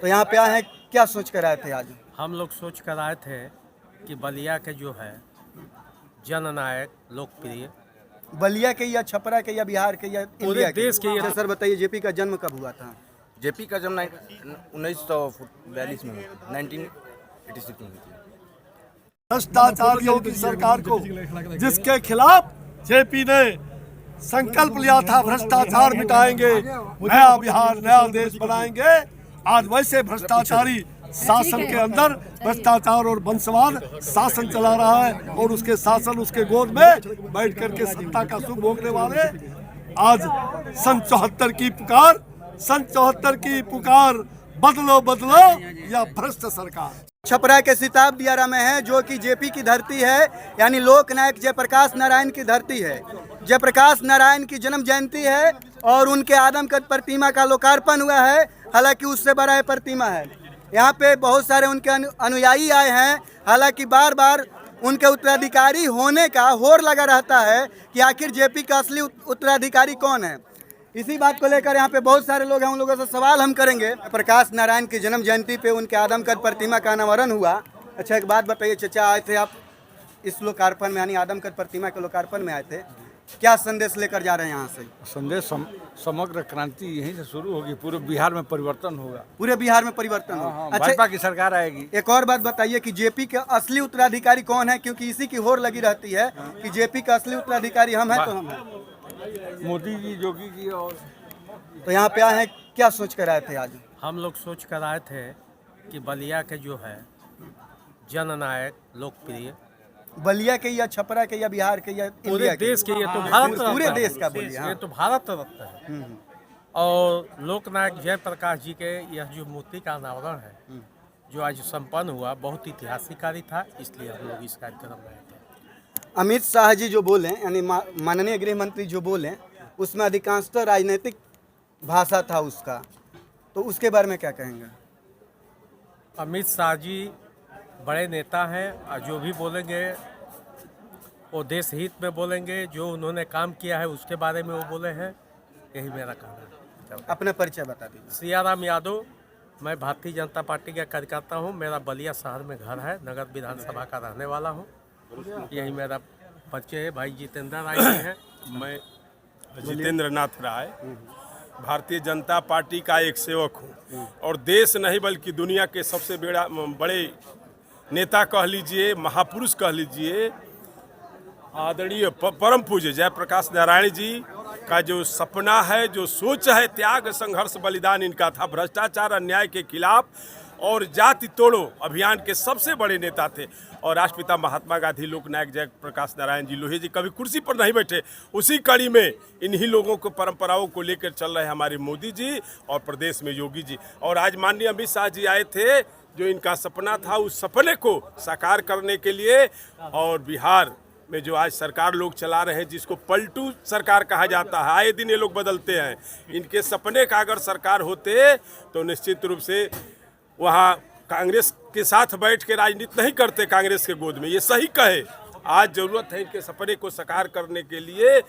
तो यहाँ पे आए हैं, क्या सोच कर आए थे आज? हम लोग सोच कर आए थे कि बलिया के जो है जननायक लोकप्रिय बलिया के या छपरा के या बिहार के या पूरे इंडिया देश के अच्छा सर बताइए, जेपी का जन्म कब हुआ था? जेपी का जन्म 1942 में हुआ, 1986 में हुई थी। भ्रष्टाचारियों की सरकार को जिसके खिलाफ जेपी ने संकल्प लिया था भ्रष्टाचार मिटाएंगे, नया बिहार नया देश बनाएंगे, आज वैसे भ्रष्टाचारी शासन के अंदर भ्रष्टाचार और वंशवाद शासन चला रहा है और उसके शासन उसके गोद में बैठ करके सत्ता का सुख भोगने वाले आज सन 74 की पुकार, सन 74 की पुकार, बदलो बदलो या भ्रष्ट सरकार। छपरा के सिताब दियारा में है, जो कि जेपी की धरती है, यानी लोकनायक जयप्रकाश नारायण की धरती है। जयप्रकाश नारायण की जन्म जयंती है और उनके आदमकद प्रतिमा का लोकार्पण हुआ है। हालांकि उससे बड़ा है प्रतिमा है। यहाँ पे बहुत सारे उनके अनुयायी आए हैं। हालांकि बार बार उनके उत्तराधिकारी होने का होड़ लगा रहता है कि आखिर जेपी का असली उत्तराधिकारी कौन है। इसी बात को लेकर यहाँ पे बहुत सारे लोग हैं, उन लोगों से सवाल हम करेंगे। प्रकाश नारायण की जन्म जयंती पे उनके आदमकद प्रतिमा का अनावरण हुआ। अच्छा एक बात बताइए चाचा, आए थे आप इस लोकार्पण में, यानी आदमकद प्रतिमा के लोकार्पण में आए थे, क्या संदेश लेकर जा रहे हैं यहाँ से? संदेश समग्र क्रांति यहीं से शुरू होगी, पूरे बिहार में परिवर्तन होगा। पूरे बिहार में परिवर्तन हो। हाँ, अच्छा भाजपा की सरकार आएगी। एक और बात बताइए कि जेपी के असली उत्तराधिकारी कौन है, क्योंकि इसी की होड़ लगी रहती है कि जेपी का असली उत्तराधिकारी हम हैं तो हम हैं। मोदी जी, योगी जी। और तो यहाँ पे आए हैं, क्या सोच कर आए थे आज? हम लोग सोच कर आए थे कि बलिया के जो है जननायक लोकप्रिय बलिया के या छपरा के या बिहार के या पूरे इंडिया के? देश के, ये तो भारत रत्न पूरे है। देश का बोलिए। हाँ। ये तो भारत रत्न है। और लोकनायक जयप्रकाश जी के यह जो मूर्ति का अनावरण है जो आज संपन्न हुआ, बहुत ऐतिहासिक कार्य था, इसलिए हम लोग इस कार्यक्रम में आए थे। अमित शाह जी जो बोले, यानी माननीय गृह मंत्री जो बोले, उसमें अधिकांशतः राजनीतिक भाषा था उसका, तो उसके बारे में क्या कहेंगे? अमित शाह जी बड़े नेता हैं और जो भी बोलेंगे वो देश हित में बोलेंगे। जो उन्होंने काम किया है उसके बारे में वो बोले हैं, यही मेरा कहना है। अपना परिचय बता दीजिए। सियाराम यादव, मैं भारतीय जनता पार्टी का कार्यकर्ता हूँ। मेरा बलिया शहर में घर है, नगर विधानसभा का रहने वाला हूँ। यही मेरा परिचय है। भाई जितेंद्र राय जी हैं। मैं जितेंद्र नाथ राय भारतीय जनता पार्टी का एक सेवक हूँ और देश नहीं बल्कि दुनिया के सबसे बड़े नेता कह लीजिए, महापुरुष कह लीजिए, आदरणीय परम पूज्य जयप्रकाश नारायण जी का जो सपना है, जो सोच है, त्याग संघर्ष बलिदान इनका था भ्रष्टाचार अन्याय के खिलाफ और जाति तोड़ो अभियान के सबसे बड़े नेता थे। और राष्ट्रपिता महात्मा गांधी, लोकनायक जयप्रकाश नारायण जी लोहे जी कभी कुर्सी पर नहीं बैठे। उसी कड़ी में इन्हीं लोगों को परंपराओं को लेकर चल रहे हमारे मोदी जी और प्रदेश में योगी जी। और आज माननीय अमित शाह जी आए थे, जो इनका सपना था उस सपने को साकार करने के लिए। और बिहार में जो आज सरकार लोग चला रहे हैं, जिसको पलटू सरकार कहा जाता है, आए दिन ये लोग बदलते हैं। इनके सपने का अगर सरकार होते तो निश्चित रूप से वहाँ कांग्रेस के साथ बैठ के राजनीति नहीं करते कांग्रेस के गोद में। ये सही कहे, आज जरूरत है इनके सपने को साकार करने के लिए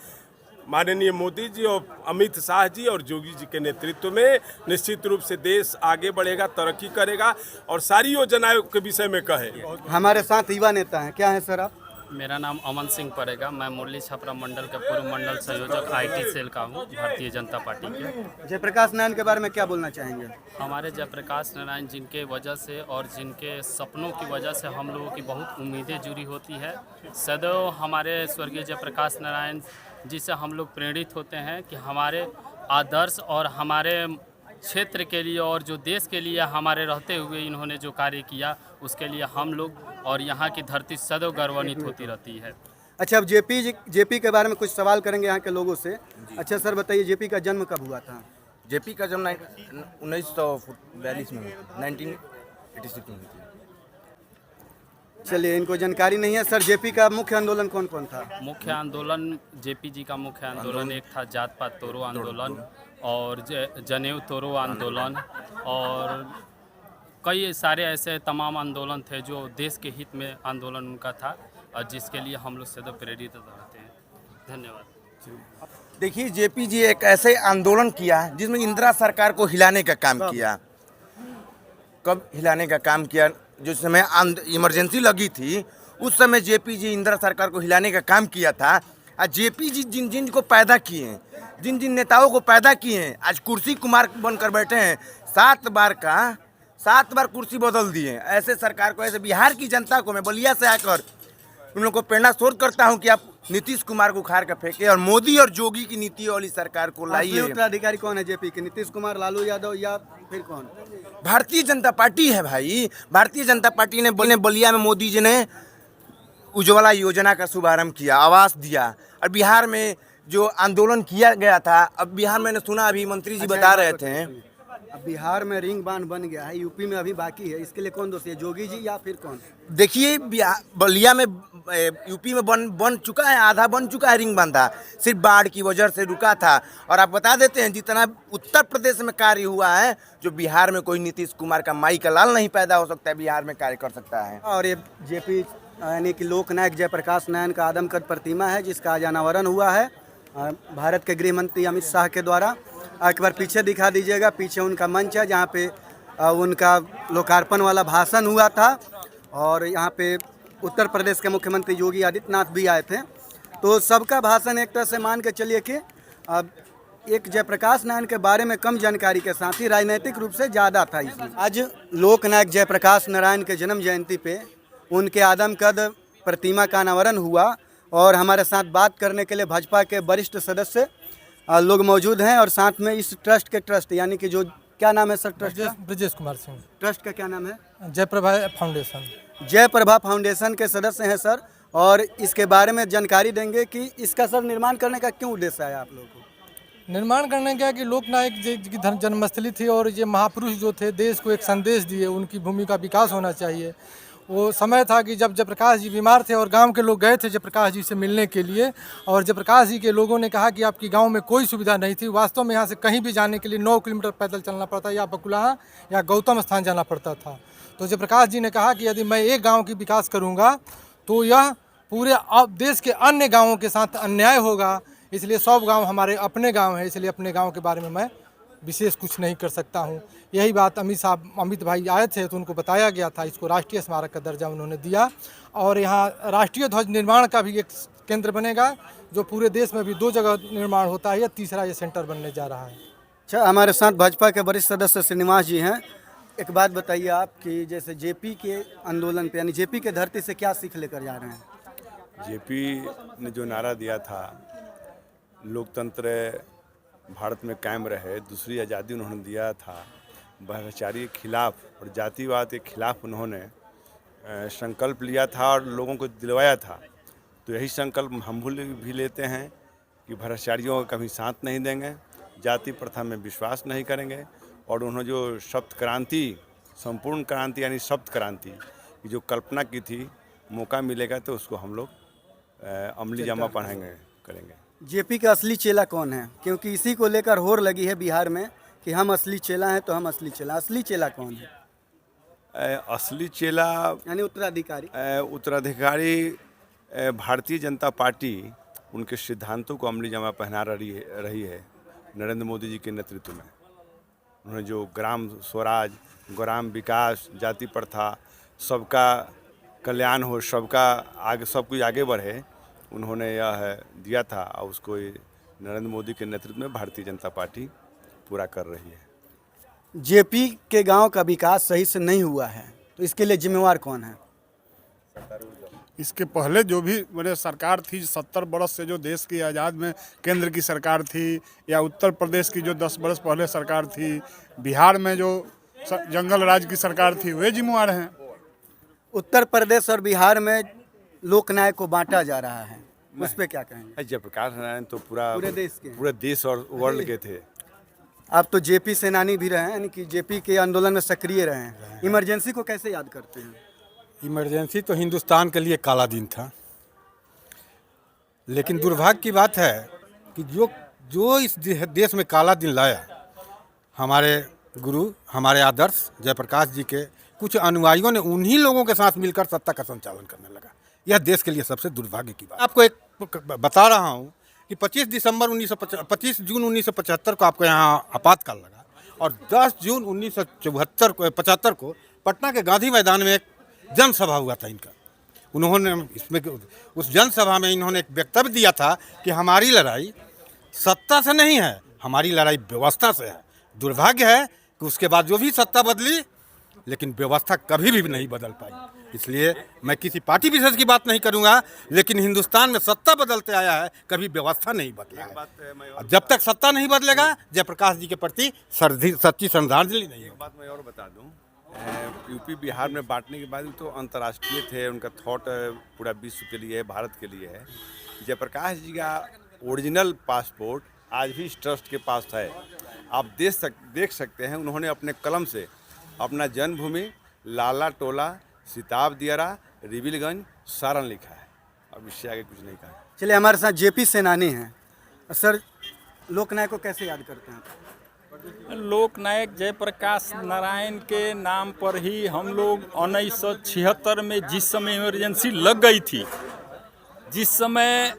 माननीय मोदी जी और अमित शाह जी और योगी जी के नेतृत्व में निश्चित रूप से देश आगे बढ़ेगा, तरक्की करेगा। और सारी योजनाओं के विषय में कहे। हमारे साथ युवा नेता हैं, क्या है सर आप? मेरा नाम अमन सिंह पड़ेगा। मैं मुरली छपरा मंडल का पूर्व मंडल संयोजक आईटी सेल का हूँ, भारतीय जनता पार्टी के। जयप्रकाश नारायण के बारे में क्या बोलना चाहेंगे? हमारे जयप्रकाश नारायण जिनके वजह से और जिनके सपनों की वजह से हम लोगों की बहुत उम्मीदें जुड़ी होती है। सदैव हमारे स्वर्गीय जयप्रकाश नारायण जी से हम लोग प्रेरित होते हैं कि हमारे आदर्श और हमारे क्षेत्र के लिए और जो देश के लिए हमारे रहते हुए इन्होंने जो कार्य किया, उसके लिए हम लोग और यहाँ की धरती सदैव गौरवान्वित होती रहती है। अच्छा, अब जेपी के बारे में कुछ सवाल करेंगे यहाँ के लोगों से। अच्छा सर बताइए, जेपी का जन्म कब हुआ था? जेपी का जन्म 1942 में हुआ, 1986 में हुई थी। चलिए, इनको जानकारी नहीं है। सर जेपी का मुख्य आंदोलन कौन कौन था? मुख्य आंदोलन जेपी जी का मुख्य आंदोलन एक था जात पात तोड़ो आंदोलन और जनेऊ तोड़ो आंदोलन और कई सारे ऐसे तमाम आंदोलन थे जो देश के हित में आंदोलन उनका था और जिसके लिए हम लोग सदैव प्रेरित रहते हैं। धन्यवाद। देखिए, जेपी जी एक ऐसे आंदोलन किया जिसमें इंदिरा सरकार को हिलाने का काम किया। कब हिलाने का काम किया? जो समय इमरजेंसी लगी थी उस समय जेपी जी इंदिरा सरकार को हिलाने का काम किया था। आज जेपी जी जिन जिन को पैदा किए हैं, जिन जिन नेताओं को पैदा किए हैं, आज कुर्सी कुमार बनकर बैठे हैं। 7 बार कुर्सी बदल दिए। ऐसे सरकार को, ऐसे बिहार की जनता को मैं बलिया से आकर उन लोगों को प्रेरणा स्रोत करता हूं कि आप नीतीश कुमार को उखाड़ कर फेंके और मोदी और जोगी की नीति वाली सरकार को असली लाइए। उत्तराधिकारी कौन है जेपी के? नीतीश कुमार, लालू यादव या फिर कौन? भारतीय जनता पार्टी है भाई। भारतीय जनता पार्टी ने बलिया में मोदी जी ने उज्ज्वला योजना का शुभारंभ किया, आवास दिया। और बिहार में जो आंदोलन किया गया था, अब बिहार मैंने सुना अभी मंत्री जी बता रहे थे, अब बिहार में रिंग बांध बन गया है, यूपी में अभी बाकी है। इसके लिए कौन दोषी है, जोगी जी या फिर कौन? देखिए बलिया में यूपी में बन चुका है, आधा बन चुका है रिंग बांधा, सिर्फ बाढ़ की वजह से रुका था। और आप बता देते हैं जितना उत्तर प्रदेश में कार्य हुआ है, जो बिहार में कोई नीतीश कुमार का माई का लाल नहीं पैदा हो सकता है, बिहार में कार्य कर सकता है। और ये जेपी यानी कि लोकनायक जयप्रकाश नारायण का आदमकद प्रतिमा है, जिसका आज अनावरण हुआ है भारत के गृह मंत्री अमित शाह के द्वारा। एक बार पीछे दिखा दीजिएगा, पीछे उनका मंच है जहाँ पे उनका लोकार्पण वाला भाषण हुआ था। और यहाँ पे उत्तर प्रदेश के मुख्यमंत्री योगी आदित्यनाथ भी आए थे। तो सबका भाषण एक तरह से मान के चलिए कि अब एक जयप्रकाश नारायण के बारे में कम जानकारी के साथ ही राजनीतिक रूप से ज़्यादा था इसमें। आज लोकनायक जयप्रकाश नारायण के जन्म जयंती पे उनके आदमकद प्रतिमा का अनावरण हुआ। और हमारे साथ बात करने के लिए भाजपा के वरिष्ठ सदस्य लोग मौजूद हैं। और साथ में इस ट्रस्ट के ट्रस्ट यानी कि जो क्या नाम है सर ट्रस्ट का? ब्रजेश कुमार सिंह। ट्रस्ट का क्या नाम है? जयप्रभा फाउंडेशन। जयप्रभा फाउंडेशन के सदस्य हैं सर, और इसके बारे में जानकारी देंगे कि इसका सर निर्माण करने का क्यों उद्देश्य है आप लोगों को? निर्माण करने का कि लोकनायक जी की जन्मस्थली थी और ये महापुरुष जो थे देश को एक संदेश दिए, उनकी भूमि का विकास होना चाहिए। वो समय था कि जब जयप्रकाश जी बीमार थे और गांव के लोग गए थे जयप्रकाश जी से मिलने के लिए, और जयप्रकाश जी के लोगों ने कहा कि आपकी गांव में कोई सुविधा नहीं थी। वास्तव में यहाँ से कहीं भी जाने के लिए 9 किलोमीटर पैदल चलना पड़ता, या बकुलाहा या गौतम स्थान जाना पड़ता था। तो जयप्रकाश जी ने कहा कि यदि मैं एक गाँव की विकास करूँगा तो यह पूरे देश के अन्य गाँवों के साथ अन्याय होगा। इसलिए सब गाँव हमारे अपने गाँव हैं, इसलिए अपने गाँव के बारे में मैं विशेष कुछ नहीं कर सकता हूँ। यही बात अमित भाई आए थे तो उनको बताया गया था। इसको राष्ट्रीय स्मारक का दर्जा उन्होंने दिया। और यहाँ राष्ट्रीय ध्वज निर्माण का भी एक केंद्र बनेगा, जो पूरे देश में भी 2 जगह निर्माण होता है, या तीसरा ये सेंटर बनने जा रहा है। अच्छा, हमारे साथ भाजपा के वरिष्ठ सदस्य श्रीनिवास जी हैं। एक बात बताइए आप कि जैसे जेपी के आंदोलन पे यानी जेपी के धरती से क्या सीख लेकर जा रहे हैं? जेपी ने जो नारा दिया था, लोकतंत्र भारत में कायम रहे, दूसरी आज़ादी उन्होंने दिया था, भ्रष्टाचारी के खिलाफ और जातिवाद के खिलाफ उन्होंने संकल्प लिया था और लोगों को दिलवाया था। तो यही संकल्प हम भी लेते हैं कि भ्रष्टाचारियों का कभी साथ नहीं देंगे, जाति प्रथा में विश्वास नहीं करेंगे। और उन्होंने जो सप्त क्रांति, संपूर्ण क्रांति यानी सप्त क्रांति की जो कल्पना की थी, मौका मिलेगा तो उसको हम लोग अमली जामा पहनाएंगे करेंगे। जेपी का असली चेला कौन है? क्योंकि इसी को लेकर होड़ लगी है बिहार में कि हम असली चेला हैं, तो हम असली चेला। असली चेला कौन है? असली चेला यानी उत्तराधिकारी भारतीय जनता पार्टी उनके सिद्धांतों को अमली जामा पहना रही है नरेंद्र मोदी जी के नेतृत्व में। उन्होंने जो ग्राम स्वराज, ग्राम विकास, जाति प्रथा, सबका कल्याण हो, सबका आगे, सब कुछ आगे बढ़े, उन्होंने यह दिया था। और उसको नरेंद्र मोदी के नेतृत्व में भारतीय जनता पार्टी पूरा कर रही है। जेपी के गांव का विकास सही से नहीं हुआ है, तो इसके लिए जिम्मेवार कौन है? इसके पहले जो भी मेरे सरकार थी, 70 बरस से जो देश की आज़ाद में केंद्र की सरकार थी, या उत्तर प्रदेश की जो 10 बरस पहले सरकार थी, बिहार में जो जंगल राज की सरकार थी, वे जिम्मेवार हैं। उत्तर प्रदेश और बिहार में लोकनायक को बांटा जा रहा है, उस पर क्या कहेंगे? जयप्रकाश नारायण तो पूरे देश और वर्ल्ड के थे। आप तो जेपी सेनानी भी रहे हैं, यानी कि जेपी के आंदोलन में सक्रिय रहे हैं। इमरजेंसी को कैसे याद करते हैं? इमरजेंसी तो हिंदुस्तान के लिए काला दिन था, लेकिन दुर्भाग्य की बात है कि जो इस देश में काला दिन लाया, हमारे गुरु, हमारे आदर्श जयप्रकाश जी के कुछ अनुयायियों ने उन्हीं लोगों के साथ मिलकर सत्ता का संचालन करने लगा। यह देश के लिए सबसे दुर्भाग्य की बात। आपको एक बता रहा हूँ कि 25 जून 1975 को आपको यहाँ आपातकाल लगा, और 10 जून 1975 को पटना के गांधी मैदान में एक जनसभा हुआ था इनका। उन्होंने इसमें उस जनसभा में इन्होंने एक वक्तव्य दिया था कि हमारी लड़ाई सत्ता से नहीं है, हमारी लड़ाई व्यवस्था से है। दुर्भाग्य है कि उसके बाद जो भी सत्ता बदली, लेकिन व्यवस्था कभी भी नहीं बदल पाई। इसलिए मैं किसी पार्टी विशेष की बात नहीं करूंगा, लेकिन हिंदुस्तान में सत्ता बदलते आया है, कभी व्यवस्था नहीं बदला है। और जब तक सत्ता नहीं बदलेगा, जयप्रकाश जी के प्रति सच्ची श्रद्धांजलि नहीं एक बात मैं और बता दूं, यूपी बिहार में बांटने के बाद तो अंतर्राष्ट्रीय थे, उनका थॉट पूरा विश्व के लिए है, भारत के लिए है। जयप्रकाश जी का ओरिजिनल पासपोर्ट आज भी इस ट्रस्ट के पास है। आप देख सकते हैं, उन्होंने अपने कलम से अपना जन्मभूमि, लाला टोला, सिताब दियारा, रिविलगंज, सारण लिखा है। अब इससे आगे कुछ नहीं कहा। चलिए, हमारे साथ जेपी सेनानी हैं। सर, लोकनायक को कैसे याद करते हैं? लोकनायक जयप्रकाश नारायण के नाम पर ही हम लोग 1976 में जिस समय इमरजेंसी लग गई थी, जिस समय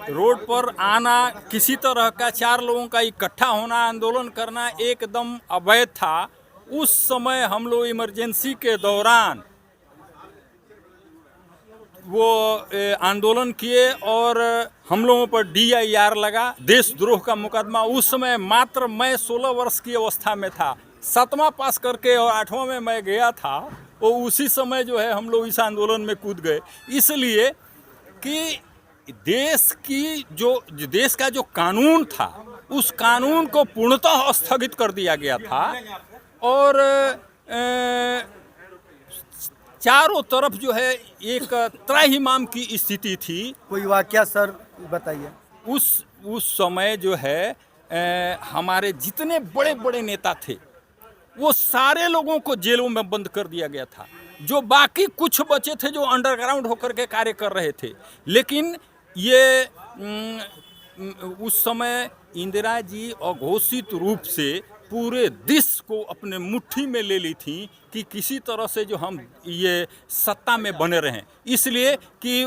रोड पर आना, किसी तरह का 4 लोगों का इकट्ठा होना, आंदोलन करना एकदम अवैध था। उस समय हम लोग इमरजेंसी के दौरान वो आंदोलन किए और हम लोगों पर DIR लगा, देशद्रोह का मुकदमा। उस समय मात्र मैं 16 वर्ष की अवस्था में था, 7वां पास करके और 8वां में मैं गया था। और उसी समय जो है हम लोग इस आंदोलन में कूद गए, इसलिए कि देश का जो कानून था, उस कानून को पूर्णतः स्थगित कर दिया गया था और चारों तरफ जो है एक त्राहिमाम की स्थिति थी। कोई वाकया सर बताइए। उस समय जो है हमारे जितने बड़े बड़े नेता थे, वो सारे लोगों को जेलों में बंद कर दिया गया था। जो बाकी कुछ बचे थे जो अंडरग्राउंड होकर के कार्य कर रहे थे, लेकिन ये उस समय इंदिरा जी अघोषित रूप से पूरे देश को अपने मुट्ठी में ले ली थी कि किसी तरह से जो हम ये सत्ता में बने रहें। इसलिए कि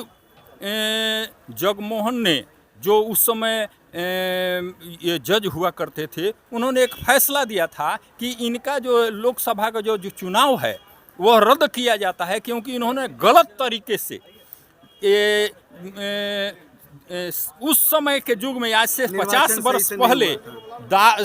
जगमोहन ने जो उस समय ये जज हुआ करते थे, उन्होंने एक फैसला दिया था कि इनका जो लोकसभा का जो चुनाव है वह रद्द किया जाता है, क्योंकि इन्होंने गलत तरीके से उस समय के युग में, आज से 50 वर्ष पहले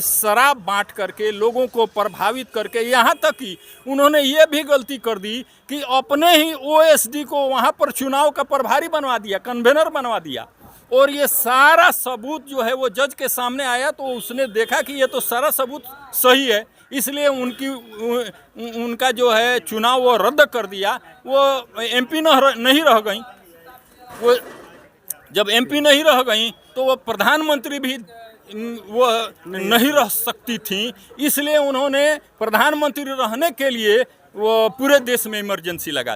शराब बांट करके लोगों को प्रभावित करके, यहाँ तक कि उन्होंने ये भी गलती कर दी कि अपने ही OSD को वहाँ पर चुनाव का प्रभारी बनवा दिया, कन्वेनर बनवा दिया। और ये सारा सबूत जो है वो जज के सामने आया, तो उसने देखा कि ये तो सारा सबूत सही है, इसलिए उनका जो है चुनाव वो रद्द कर दिया। वो MP नहीं रह गई। वो जब MP नहीं रह गई तो वो प्रधानमंत्री भी वो नहीं रह सकती थी, इसलिए उन्होंने प्रधानमंत्री रहने के लिए वो पूरे देश में इमरजेंसी लगा दी।